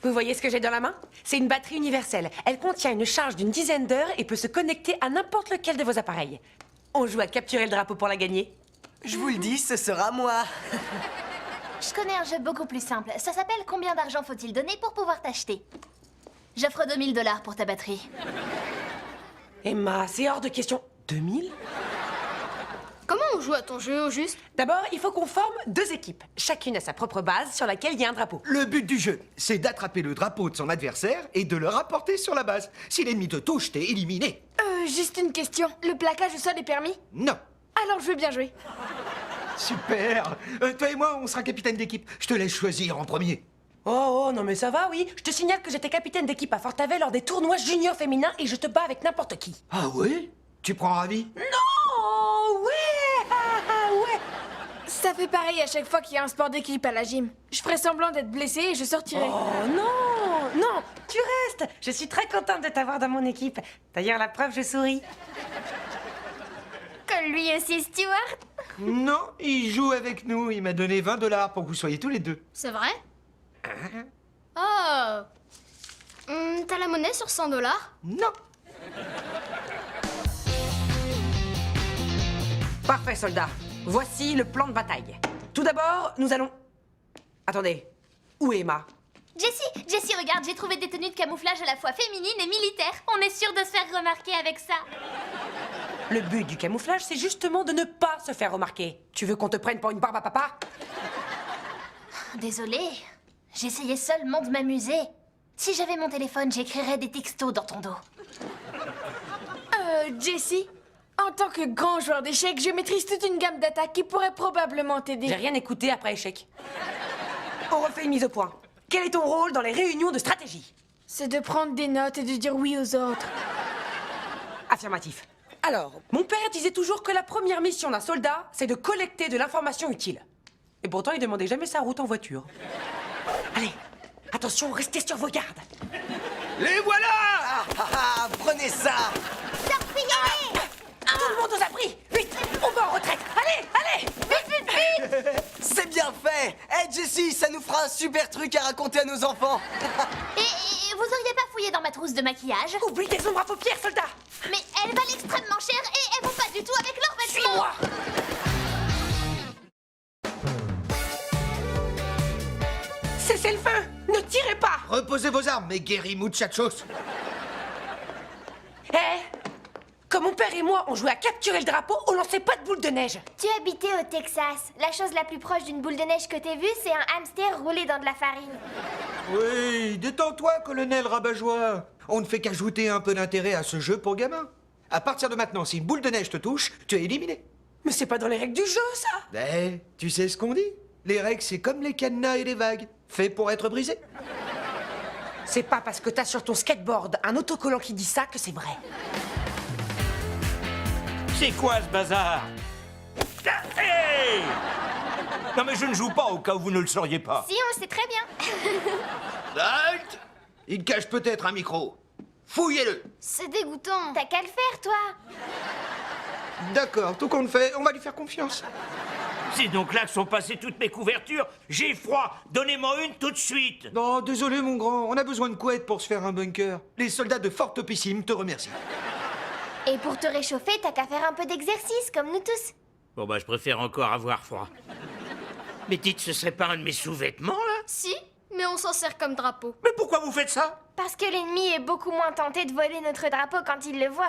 Vous voyez ce que j'ai dans la main? C'est une batterie universelle. Elle contient une charge d'une dizaine d'heures et peut se connecter à n'importe lequel de vos appareils. On joue à capturer le drapeau pour la gagner. Je vous le dis, ce sera moi. Je connais un jeu beaucoup plus simple. Ça s'appelle Combien d'argent faut-il donner pour pouvoir t'acheter? J'offre 2000 $ pour ta batterie. Emma, c'est hors de question. 2000? Comment on joue à ton jeu au juste? D'abord, il faut qu'on forme deux équipes. Chacune a sa propre base sur laquelle il y a un drapeau. Le but du jeu, c'est d'attraper le drapeau de son adversaire et de le rapporter sur la base. Si l'ennemi te touche, t'es éliminé. Juste une question. Le plaquage au sol est permis? Non. Alors je veux bien jouer. Super. Toi et moi, on sera capitaine d'équipe. Je te laisse choisir en premier. Oh, non mais ça va, oui. Je te signale que j'étais capitaine d'équipe à Fortavet lors des tournois juniors féminins et je te bats avec n'importe qui. Ah ouais? Tu prends Ravi? Non, ouais, ouais. Ça fait pareil à chaque fois qu'il y a un sport d'équipe à la gym. Je ferai semblant d'être blessée et je sortirai. Oh non, non, tu restes. Je suis très contente de t'avoir dans mon équipe. D'ailleurs, la preuve, je souris. Comme lui aussi, Stuart. Non, il joue avec nous. Il m'a donné 20 $ pour que vous soyez tous les deux. C'est vrai? Oh. T'as la monnaie sur 100 $? Non. Parfait, soldat. Voici le plan de bataille. Tout d'abord, nous allons... Attendez, où est Emma? Jessie, regarde, j'ai trouvé des tenues de camouflage à la fois féminines et militaires. On est sûr de se faire remarquer avec ça. Le but du camouflage, c'est justement de ne pas se faire remarquer. Tu veux qu'on te prenne pour une barbe à papa? Désolée, j'essayais seulement de m'amuser. Si j'avais mon téléphone, j'écrirais des textos dans ton dos. Jessie, en tant que grand joueur d'échecs, je maîtrise toute une gamme d'attaques qui pourrait probablement J'ai t'aider. rien écouté après échec. On refait une mise au point. Quel est ton rôle dans les réunions de stratégie? C'est de prendre des notes et de dire oui aux autres. Affirmatif. Alors, mon père disait toujours que la première mission d'un soldat, c'est de collecter de l'information utile. Et pourtant, il demandait jamais sa route en voiture. Allez, attention, restez sur vos gardes. Les voilà! Prenez ça. Tout le monde aux abris! Vite, on va en retraite! Allez, allez! C'est bien fait. Hey Jessie, ça nous fera un super truc à raconter à nos enfants. Et vous auriez pas fouillé dans ma trousse de maquillage? Oublie tes ombres à paupières, soldat! Mais elles valent extrêmement cher et elles vont pas du tout avec leurs vêtements. Suis-moi! Cessez le feu! Ne tirez pas! Reposez vos armes, mes guéris muchachos. Hé! Comme mon père et moi, on jouait à capturer le drapeau, on lançait pas de boule de neige. Tu habitais au Texas. La chose la plus proche d'une boule de neige que t'aies vue, c'est un hamster roulé dans de la farine. Oui, détends-toi, colonel Rabat-Joie. On ne fait qu'ajouter un peu d'intérêt à ce jeu pour gamins. À partir de maintenant, si une boule de neige te touche, tu es éliminé. Mais c'est pas dans les règles du jeu, ça! Ben, tu sais ce qu'on dit? Les règles, c'est comme les cadenas et les vagues, fait pour être brisés. C'est pas parce que t'as sur ton skateboard un autocollant qui dit ça que c'est vrai. C'est quoi ce bazar? Ah, hey! Non mais je ne joue pas au cas où vous ne le sauriez pas. Si, on le sait très bien. Halt! Il cache peut-être un micro. Fouillez-le. C'est dégoûtant. T'as qu'à le faire, toi. D'accord, tout compte fait, on va lui faire confiance. C'est donc là que sont passées toutes mes couvertures. J'ai froid. Donnez-moi une tout de suite. Non, désolé mon grand, on a besoin de couettes pour se faire un bunker. Les soldats de Fort Topissime te remercient. Et pour te réchauffer, t'as qu'à faire un peu d'exercice, comme nous tous. Bon bah je préfère encore avoir froid. Mais dites, ce serait pas un de mes sous-vêtements là? Si, mais on s'en sert comme drapeau. Mais pourquoi vous faites ça? Parce que l'ennemi est beaucoup moins tenté de voler notre drapeau quand il le voit.